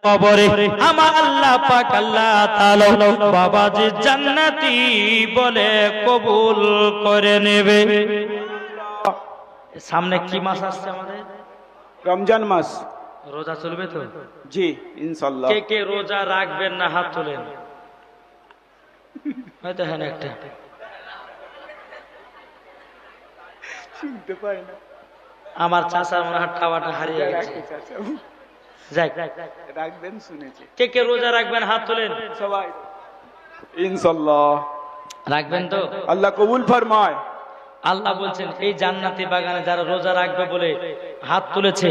কবরে আমার আল্লাহ পাক আল্লাহ তাআলা বাবাজি জান্নাতি বলে কবুল করে নেবে। সামনে কি মাস আসছে আমাদের? রমজান মাস। রোজা চলবে তো? জি ইনশাআল্লাহ। কে কে রোজা রাখবেন না হাত তোলেন। হয়তো হ্যাঁ একটা শুনতে পাই না। আমার চাচার মনে হয় টাওয়াটা হারিয়ে গেছে। যাই রাখবেন শুনেছি। কে কে রোজা রাখবেন হাত তোলেন। সবাই ইনশাআল্লাহ রাখবেন তো? আল্লাহ কবুল ফরমায়। আল্লাহ বলছেন এই জান্নাতি বাগানে যারা রোজা রাখবে বলে হাত তুলেছে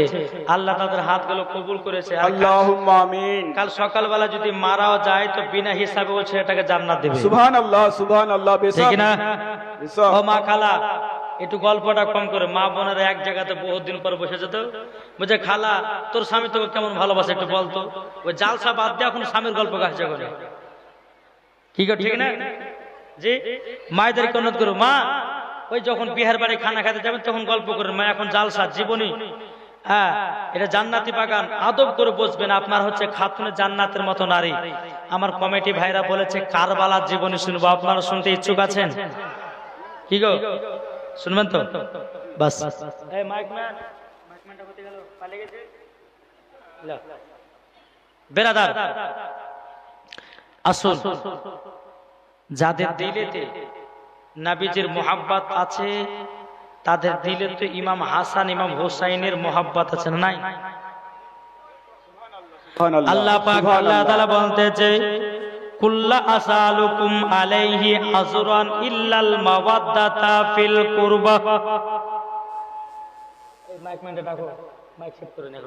আল্লাহ তাদের হাতগুলো কবুল করেছে। আল্লাহুম্মা আমিন। কাল সকালবেলা যদি মারাও যায় তো বিনা হিসাবে ও ছেলেটাকে জান্নাত দেবে। সুবহানাল্লাহ সুবহানাল্লাহ। ঠিক না? বেশক। ও মা খালা একটু গল্পটা কম করে, মা বোনেরা এক জায়গাতে বহুত দিন পর বসে যেত, বলছে খালা তোর স্বামী তোকে কেমন ভালোবাসে একটু বলতো। ওই জালসা বাদ দিয়ে এখন স্বামীর গল্প কাছে করে কি করে, ঠিক না? জি মায়েদেরকে অনুরোধ করো, মা ওই যখন বিহার বাড়ি খানা খেতে যাবেন তখন গল্প করেন, মা এখন জালসা জীবনী, হ্যাঁ এটা জান্নাতি বাগান, আদব করে বসবেন, আপনার হচ্ছে খাতুনে জান্নাতের মতো নারী। আমার কমিটি ভাইরা বলেছে কারবালার জীবনী শুনবো, আপনারা শুনতে ইচ্ছুক আছেন? কি গো শুনবেন তো? বাস এই মাইক ম্যান, মাইক ম্যানটা কোথায় গেল? পালিয়ে গেছে। বেরাদার আসুন, যাদের দিলেতে নবীজির মোহাব্বত আছে তাদের দিলে তো ইমাম হাসান ইমাম হোসাইনের মোহাব্বত আছে না? নাই? আল্লাহ পাক আল্লাহ তাআলা বলতেছে কুল্লা আসালুকুম আলাইহি আজরান ইল্লাল মাওয়াদ্দাতা ফিল কুরবা। এই মাইক ম্যানটা ডাকো, মাইক সেট করে নিন।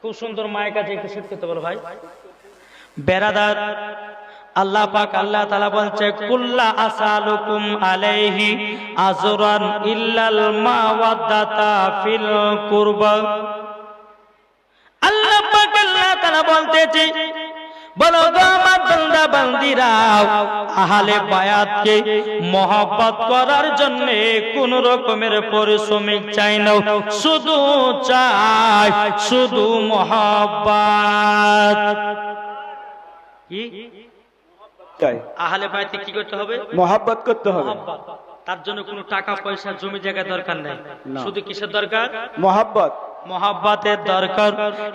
খুব সুন্দর মাইক আছে, একটু সেট করতে বলো ভাই। বেরাদার আল্লাহ পাক আল্লাহ তাআলা বলছে কুল্লা আসালুকুম আলাইহি আজরান ইল্লাল মাওয়াদ্দাতা ফিল কুরবা। আল্লাহ পাক আল্লাহ তাআলা বলতেছে বলো গো আমার বান্দা বান্দীরা, আহলে বায়াতকে মহব্বত করার জন্য কোন রকমের পারিশ্রমিক চাই না, শুধু চাই শুধু মহব্বত। কি চাই? আহলে বায়াতকে কি করতে হবে? মহব্বত করতে হবে। মহব্বত। তার জন্য কোনো টাকা পয়সা জমি জায়গা দরকার নেই, শুধু কিসের দরকার? মহব্বত। মহব্বতের দরকার।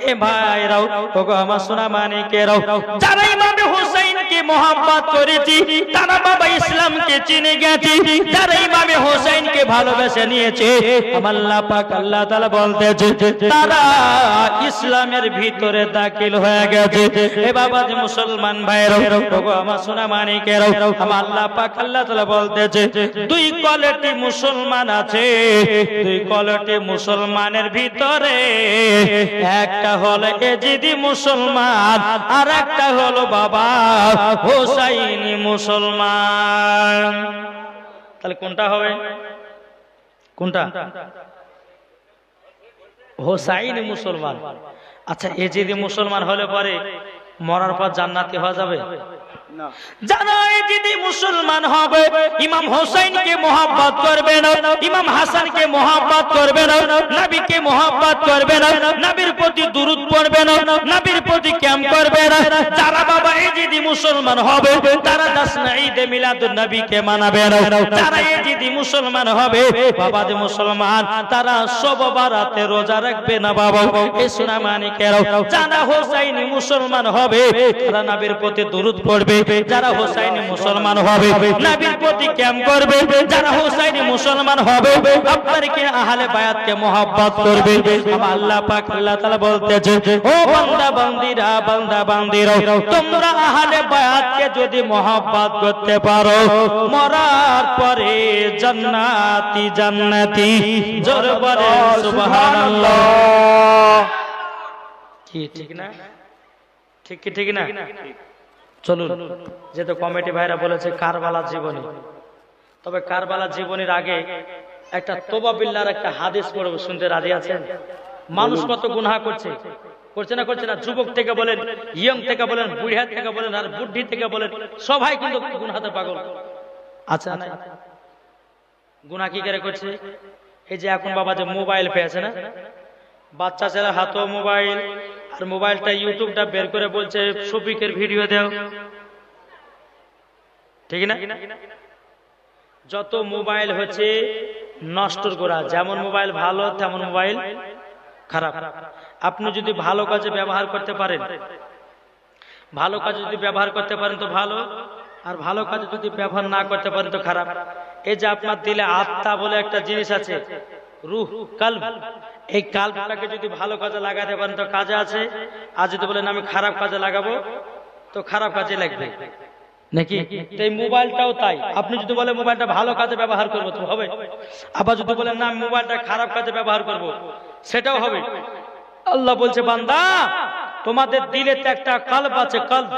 এ ভাইরাও ওগো আমার সোনা মানিকেরাও, যারা ইমাম হোসেনকে মহব্বত করেছি তারা বাবা ইসলামকে চিনে গেছে, যারা ইমাম হোসেনকে ভালোবেসে নিয়েছে আমার আল্লাহ পাক আল্লাহ তাআলা বলতেছে তারা ইসলামের ভিতরে দাখিল হয়ে গেছে। এ বাবা যে মুসলমান ভাইরাও ওগো আমার সোনা মানিকেরাও, আমার আল্লাহ পাক আল্লাহ তাআলা বলতেছে দুই কোয়ালিটি মুসলমান আছে, দুই কোয়ালিটি মুসলমানের ভিতর একটা হলো এজিদি মুসলমান আর একটা হলো বাবা হোসাইনি মুসলমান। তাহলে কোনটা হবে? কোনটা? হোসাইনি মুসলমান। আচ্ছা এজিদি মুসলমান হলে পরে মরার পর জান্নাতি হওয়া যাবে না। যারা যদি মুসলমান হবে ইমাম হোসেনকে মহব্বত করবে না, ইমাম হাসানকে মহব্বত করবে না, নবীকে মহব্বত করবে না, নবীর প্রতি দুরূদ পড়বে না, নবীর প্রতি ক্যাম্প করবে না, যারা বাবা এই যদি মুসলমান হবে তারা দাসনা ঈদে মিলাদুন নবীকে মানাবে না, যারা এই যদি মুসলমান হবে বাবা যে মুসলমান তারা সব বারাতে রোজা রাখবে না বাবা। এই সোনা মানিকেরাও, যারা হোসাইনি মুসলমান হবে তারা নবীর প্রতি দুরূদ পড়বে, যারা হোসাইনি মুসলমান হবে নবীর প্রতি ক্যাম্প করবে, যারা হোসাইনি মুসলমান হবে আপনাদেরকে আহলে বায়াতকে মহব্বত করবে। আল্লাহ পাক আল্লাহ তাআলা বলতেছে ও বান্দা বান্দীরা, বান্দা বান্দীরা তোমরা আহলে বায়াতকে যদি মহব্বত করতে পারো মরার পরে জান্নাতি জান্নাতি। জোরে বলে সুবহানাল্লাহ। কি ঠিক না? ঠিক কি ঠিক না? চলুন, যেহেতু কমিটি ভাইরা বলেছে কারবালার জীবনী, তবে কারবালার জীবনীর আগে একটা তোবা বিল্লাহর একটা হাদিস পড়ব, শুনতে রাজি আছেন? মানুষ কত গুনাহ করছে, করছে না করছে না? যুবক থেকে বলেন, ইয়ং থেকে বলেন, বুড়া থেকে বলেন, আর বুদ্ধি থেকে বলেন, সবাই কিন্তু গুনাহতে পাগল। আচ্ছা না গুনাহ কি করে করছে? এই যে এখন বাবা যে মোবাইল পেয়েছে না, বাচ্চা ছেলে হাতেও মোবাইল আর মোবাইলটা ইউটিউবটা বের করে বলছে শফিকের ভিডিও দাও, ঠিক না? যত মোবাইল হচ্ছে নষ্টর গোড়া, যেমন মোবাইল ভালো তেমন মোবাইল খারাপ। আপনি যদি ভালো কাজে ব্যবহার করতে পারেন, ভালো কাজে যদি ব্যবহার করতে পারেন তো ভালো, আর ভালো কাজে যদি ব্যবহার না করতে পারেন তো খারাপ। এই যে আপনার দিলে আত্মা বলে একটা জিনিস আছে, রূহ, কলব, এই কলবটাকে যদি ভালো কাজে লাগাতে পারেন তো কাজে আছে, আর যদি বলেন আমি খারাপ কাজে লাগাবো তো খারাপ কাজে লাগবে নাকি? তো এই মোবাইলটাও তাই, আপনি যদি বলেন মোবাইলটা ভালো কাজে ব্যবহার করবো তো হবে, আবার যদি বলেন না আমি মোবাইলটা খারাপ কাজে ব্যবহার করব সেটাও হবে। আল্লাহ বলছে বান্দা তোমাদের দিলে তো একটা কলব আছে, কলব,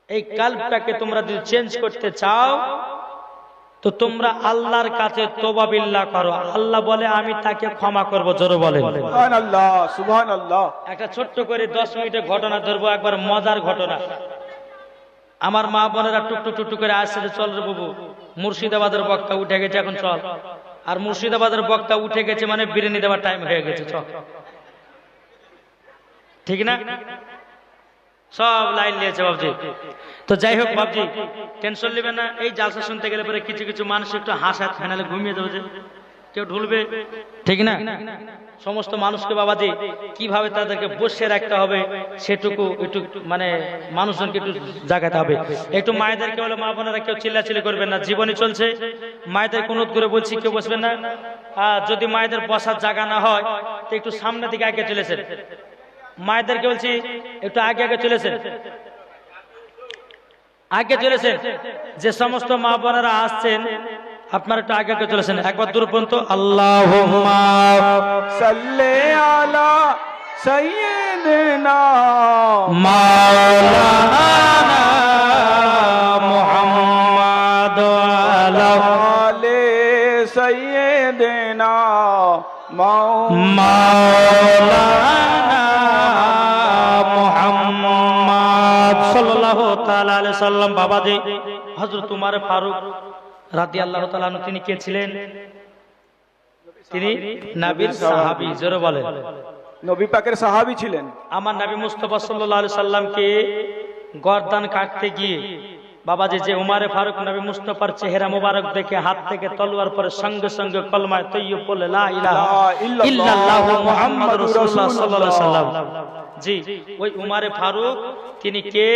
এই কলবটাকে তোমরা যদি চেঞ্জ করতে চাও তো তোমরা আল্লাহর কাছে তওবা বিল্লাহ করো। আল্লাহ বলে আমি তাকে ক্ষমা করব, জোরে বলেন সুবহানাল্লাহ, সুবহানাল্লাহ। একটা ছোট্ট করে 10 মিনিটের ঘটনা ধরবো, একবার মজার ঘটনা। আমার মা বোনেরা টুকটুক টুকটুক করে আসছে, চল রে বাবু মুর্শিদাবাদের বক্তা উঠে গেছে, এখন চল। আর মুর্শিদাবাদের বক্তা উঠে গেছে মানে বিরিয়ানি দেওয়ার টাইম হয়ে গেছে, চল, ঠিক না? সব লাইন নিয়েছে বাবজি। তো যাই হোক বাবজি, টেনশন নেবেন না। এই জালসা শুনতে গেলে পরে কিছু কিছু মানুষ একটু হাসা ফাইনালে ঘুমিয়ে যাবে, যে কেউ ঢুলবে, ঠিক না? সমস্ত মানুষকে বাবাজি কিভাবে তাদেরকে বসে রাখতে হবে সেটুকু একটু মানে মানুষজনকে একটু জাগাতে হবে। একটু মায়েদেরকে বলে, মা বোনেরা কেউ চিল্লাচিল্লি করবেন না, জীবনী চলছে, মায়েদের অনুরোধ করে বলছি কেউ বসবেন না। আর যদি মায়েদের বসার জায়গা না হয় তো একটু সামনের দিকে আগে চলেছেন। মায়েদেরকে বলছি একটু আগে আগে চলেছেন, আগে চলেছেন। যে সমস্ত মা বোনেরা আসছেন আপনারা একটু আগে আগে চলেছেন, একবার দূর পর্যন্ত। আল্লাহুম্মা সাল্লি আলা সাইয়্যিদিনা মাওলানা মুহাম্মাদ আলা আলি সাইয়্যিদিনা মাওলানা মুহাম্মাদ সাল্লাল্লাহু তাআলা আলাইহি সাল্লাম। বাবাজি হযরত উমর ফারুক রাদিয়াল্লাহু তাআলা আনহু তিনি কে ছিলেন? তিনি নবীর সাহাবী, জোরে বলেন। নবী পাকের সাহাবী ছিলেন। আমার নবী মুস্তাফা সাল্লাল্লাহু আলাইহি সাল্লামকে গর্দান কাটতে গিয়ে বাবাজি যে উমর ফারুক নবী মুস্তাফার চেহারা মোবারক দেখে হাত থেকে তলোয়ার পরে সঙ্গে সঙ্গে কলমায়ে তাইয়্যিব বলে লা ইলাহা ইল্লাল্লাহু মুহাম্মাদুর রাসূলুল্লাহ সাল্লাল্লাহু আলাইহি সাল্লাম। জি, ওই উমর ফারুক তিনি কে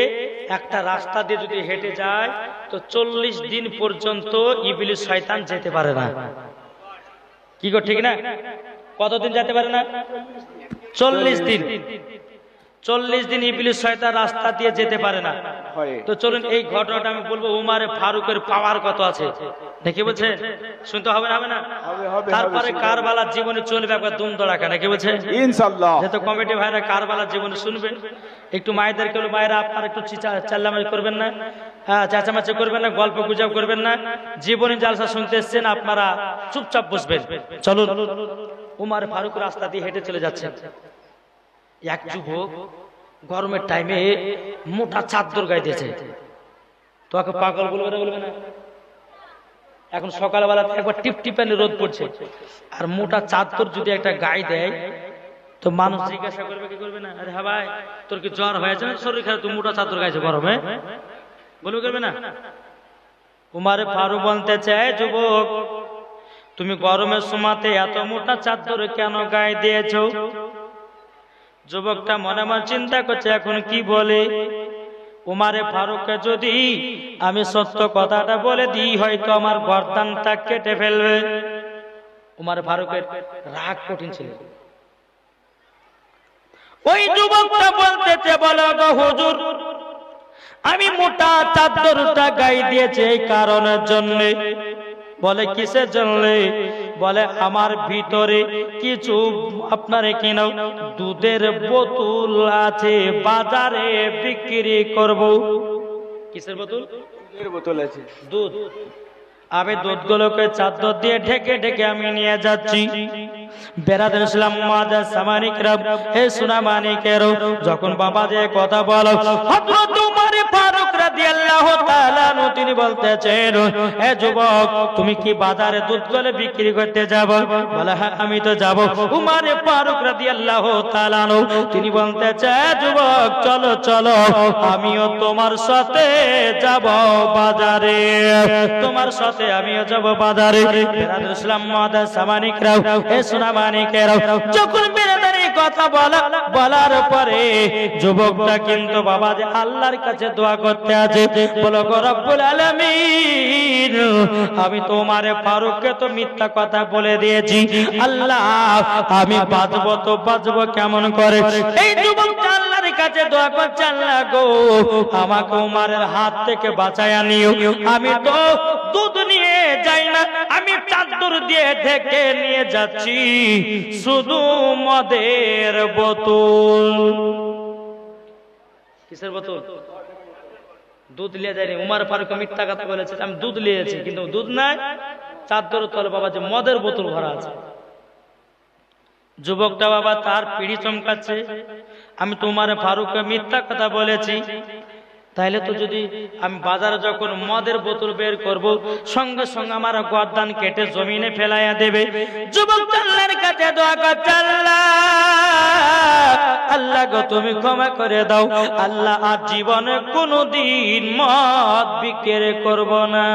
একটা রাস্তা দিয়ে যদি হেঁটে যায় তো 40 দিন পর্যন্ত ইবলিস শয়তান যেতে পারে না। কি গো ঠিক না? কতদিন যেতে পারে না? 40 দিন। 40 দিন ইবলিস শয়তান রাস্তা দিয়ে যেতে পারে না। তো চলুন এই ঘটনাটা আমি বলবো, উমর ফারুকের পাওয়ার কত আছে নাকি বলছে? শুনতে হবে না? তারপরে কারবালার জীবনে চলবে একবার দুম দড়াকা, নাকি বলছে? ইনশাআল্লাহ। যেহেতু কমিটি ভাইরা কারবালার জীবনে শুনবেন, একটু মায়েদেরকে বলো, মায়েরা আপনারা একটু চাল্লামাই করবেন না, হ্যাঁ চেঁচামেচি করবেন না, গল্প গুজব করবেন না। জীবনী জালসা শুনতে এসছেন, আপনারা চুপচাপ বসবেন। চলুন। উমর ফারুক রাস্তা দিয়ে হেঁটে চলে যাচ্ছেন। এক যুবক গরমের টাইমে মোটা চাদর গায়ে দিয়েছে, তোকে পাগল বলবে না? এখন সকালবেলা একবার টিপটিপানি রোদ পড়ছে, আর মোটা চাদর যদি একটা গায়ে দেয় তো মানুষ জিজ্ঞাসা করবে, কি করবে না? আরে হ্যাঁ ভাই, তোর কি জ্বর হয়েছে, শরীর খারাপ, তুই মোটা চাদর গাইছে গরমে, বলবে করবে না? উমর ফারুক বলতে চায়, যুবক তুমি গরমের সময়তে এত মোটা চাদর কেন গায়ে দিয়েছো? যুবকটা মনে মনে চিন্তা করছে এখন কি বলে। উমর ফারুককে যদি আমি সত্য কথাটা বলে দিই হয়তো আমার গর্দানটা কেটে ফেলবে। উমর ফারুকের রাগ কঠিন ছিল। ওই যুবকটা বলতেছে, বলো গো হুজুর, আমি মোটা চাদরটা গায়ে দিয়েছি এই কারণের জন্য। বলে কিসের জন্য? বলে আমার ভিতরে কিছু আপনার কিনা দুধের বোতল আছে, বাজারে বিক্রি করব। কিসের বোতল? দুধের বোতল আছে, দুধ। আমি দুধগুলোকে চাদর দিয়ে ঢেকে ঢেকে আমি নিয়ে যাচ্ছি। বেরাদুল ইসলাম মাদার সামানিকরা, হে সোনা মানিকেরও, যখন বাবা যে কথা বলো হযরত উমর ফারুক রাদিয়াল্লাহু তাআলা আনহু তিনি বলতেছেন, হে যুবক তুমি কি বাজারে দুধ গলে বিক্রি করতে যাবো? বলে হ্যাঁ আমি তো যাব। উমর ফারুক রাদিয়াল্লাহু তাআলা আনহু তিনি বলতেছে, যুবক চলো চলো আমিও তোমার সাথে যাব বাজারে, তোমার সাথে আমিও যাব বাজারে। বেরাদুল ইসলাম মাদার সামানিকরা, হে সোনা মানিকেরা, যখন বেরাদারি কথা বলার পরে যুবকটা কিন্তু বাবা যে আল্লাহর কাছে দোয়া করতে আছে, বলো গো রব্বুল আলামিন আমি তোমার ফারুককে তো মিথ্যা কথা বলে দিয়েছি, আল্লাহ আমি বাঁচবো তো বাঁচবো কেমন করে? এই যুবকটা আল্লাহর কাছে দোয়া করছে, আল্লাহ গো আমাকে উমরের হাত থেকে বাঁচায়া নিও, আমি তো দুধ নিয়ে যাই না, আমি চাদর দিয়ে ঢেকে নিয়ে যাচ্ছি শুধু মদের বোতল। কিসের বোতল? দুধ নিয়ে যায়নি। উমর ফারুক মিথ্যা কথা বলেছে, আমি দুধ নিয়েছি কিন্তু দুধ নাই, চাদর তলে বাবা যে মদের বোতল ভরা আছে। যুবকটা বাবা তার পিড়ি চমকাচ্ছে, আমি তোমার ফারুককে মিথ্যা কথা বলেছি, তাইলে তো যদি আমি বাজারে যখন মদের বোতল বের করব সঙ্গে সঙ্গে আমার গর্দান কেটে জমিনে ফেলাইয়া দেবে। যুবক আল্লাহর কাছে দোয়া করছে, আল্লাহ গো তুমি ক্ষমা করে দাও, আল্লাহ আর জীবনে কোনোদিন মদ বিক্রি করব না।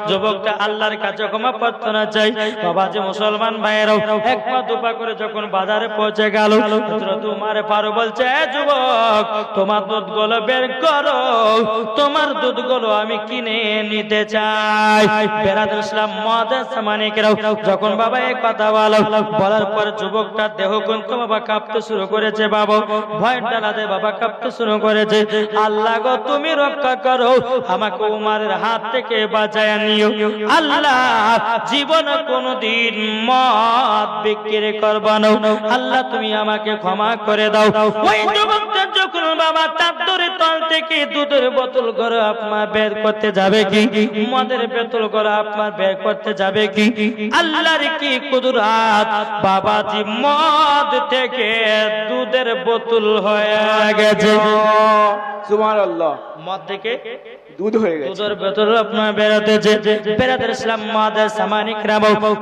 যুবকটা আল্লাহর কাছে ক্ষমা প্রার্থনা চাই। বাবা যে মুসলমান ভাইয়েরাও এক পা দুপা করে যখন বাজারে পৌঁছে গেল, হযরত উমর ফারুক বলছে, যুবক তোমার দুধগুলো বের করো, তোমার দুধগুলো আমি কিনে নিতে চাই। বেরাদুল ইসলাম মাদার সামানিকরা, যখন বাবা এই কথা বলার পর যুবকটার দেহ কিন্তু বাবা কাঁপতে শুরু করেছে, বাবা ভয় ডালাতে বাবা কাঁপতে শুরু করেছে। আল্লাহ গো তুমি রক্ষা করো, আমাকে উমরের হাত থেকে বাঁচায়া নিও, আল্লাহ জীবন কোনদিন মদ বিক্রি করব না, আল্লাহ তুমি আমাকে ক্ষমা করে দাও। ওই যুবকটা যখন বাবা চাদরের তল থেকে দুধের বোতল করে আপনার বের করতে যাবে কি, মদের বোতল করে আপনার বের করতে যাবে কি, আল্লাহর কি কুদরত, বাবাজি মদ থেকে দুধের বোতল হয়ে গেছে। সুবহানাল্লাহ, মদ থেকে দুধ হয়ে গেছে, দুধের বোতল আপনার বেরোতেছে। বেরাদুল ইসলাম মাদার সামানিকরা,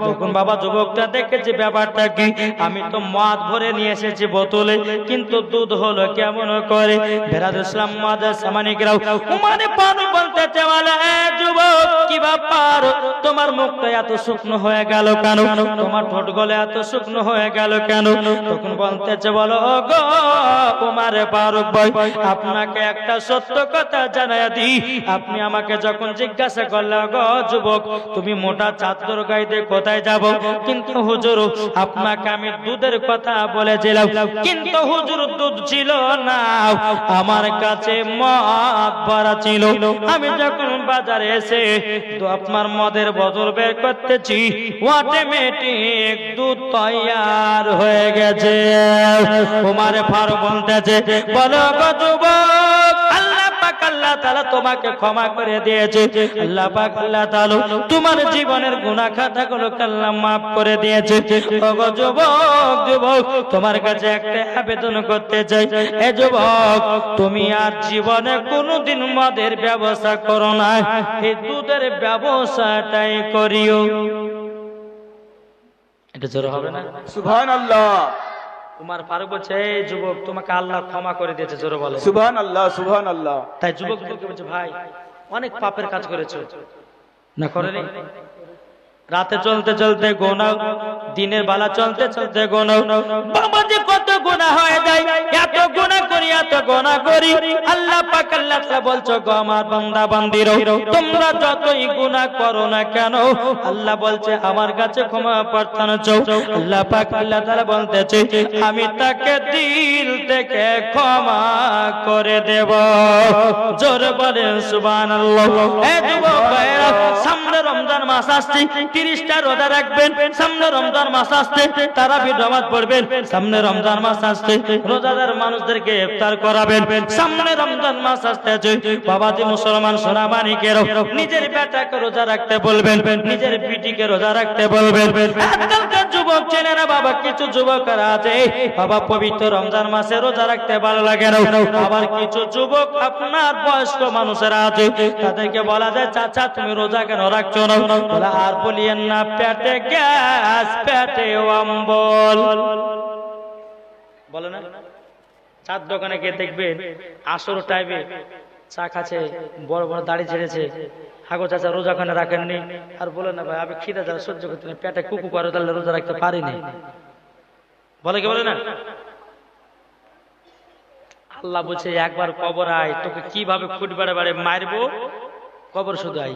তখন বাবা যুবকটা দেখেছে ব্যাপারটা কি, আমি তো মদ ভরে নিয়ে এসেছি বোতলে, কিন্তু দুধ হলো কেমন করে? বেরাদুল ইসলাম মাদার সামানিকরা, উমর ফারুক বলতেছে, বলে যুবক কি ব্যাপার, তোমার মুখটা এত শুকনো হয়ে গেল কেন, তোমার ঠোঁট গলে এত শুকনো হয়ে গেল কেন? তখন বলতেছে, বলো গো উমর ফারুক ভাই, আপনাকে একটা সত্য কথা জানাইয়া দিই, আপনি আমাকে যখন জিজ্ঞাসা করলেন, গো যুবক তুমি মোটা চাদর গাইতে কোথায় যাব, কিন্তু হুজুর আপনাকে আমি দুধের কথা বলেছিলাম, কিন্তু হুজুর দুধ ছিল না, আমার কাছে মদ ভরা ছিল। আমি যখন বাজারে এসে তো আপনার মদের বোতল বের করতেছি, অটোমেটিক দুধ তৈয়ার হয়ে গেছে। উমর ফারুক বলতেছে, বলো গো যুবক, আল্লাহ পাক আল্লাহ তাআলা তোমাকে ক্ষমা করে দিয়েছে, আল্লাহ পাক আল্লাহ তাআলা তোমার জীবনের গুনাহ খাতাগুলো আল্লাহ maaf করে দিয়েছে। ওগো যুবক, যুবক তোমার কাছে একটা আবেদন করতে চাই, এ যুবক তুমি আর জীবনে কোনোদিন মদের ব্যবসা করো না, এই দুধের ব্যবসাটাই করিও। এটা জোর হবে না? সুবহানাল্লাহ। উমর ফারুক বলছে, এই যুবক তোমাকে আল্লাহ ক্ষমা করে দিয়েছে, জোরে বলে সুবহানাল্লাহ, সুবহানাল্লাহ। তাই যুবকদেরকে বলছে, ভাই অনেক পাপের কাজ করেছো না, করেনি? রাতে চলতে চলতে গোনাও, দিনের বেলা চলতে চলতে গোনাও, বাবা যে কত গুনাহ হয়ে যায়, এত গুনাহ করি, এত গুনাহ করি। আল্লাহ পাক আল্লাহ তাআলা বলছো, গো আমার বান্দা বান্দিরো, তোমরা যতই গুনাহ করো না কেন, আল্লাহ বলছে আমার কাছে ক্ষমা প্রার্থনা চাও। আল্লাহ পাক আল্লাহ তাআলা বলতেছে, আমি তাকে দিল থেকে ক্ষমা করে দেব। জোরে বলেন সুবহানাল্লাহ। এ যুবক ভাইরা, সামনে রমজান মাস আসছে, 30টা রোজা রাখবেন, সামনে রমজান মাস আসছে তারাবি নামাজ পড়বেন, সামনে রমজান মাস আসছে রোজাদার মানুষদেরকে ইফতার করাবেন, সামনে রমজান মাস আসছে বাবাজি মুসলমান সোনা মানিকেরও নিজের বেটাকে রোজা রাখতে বলবেন, নিজের বিটিকে রোজা রাখতে বলবেন। আজকালকার যুবক ছেলেরা বাবা, কিছু যুবকরা আছে বাবা পবিত্র রমজান মাসে রোজা রাখতে ভালো লাগে না, আবার কিছু যুবক আপনার বয়স্ক মানুষেরা আছে তাদেরকে বলা যায় চাচা তুমি রোজা কেন রাখছো না, বলে আর বলিয়েন না পেটে গ্যাস পেটে অম্বল, বলে না। চার দোকানে গিয়ে দেখবেন আসর টাইমে চা খাচ্ছে, বড় বড় দাড়ি ছেড়েছে, হাগো চাচা রোজা কেন রাখেননি, আর বলে না ভাই আমি খিদে যারা সহ্য করতে না, পেটে কুকু করে তাহলে রোজা রাখতে পারিনি, বলে কি বলে না। আল্লাহ বলছে একবার কবর আয়, তোকে কিভাবে খুঁট বেড়ে বেড়ে মারবো, কবর শুধু আই।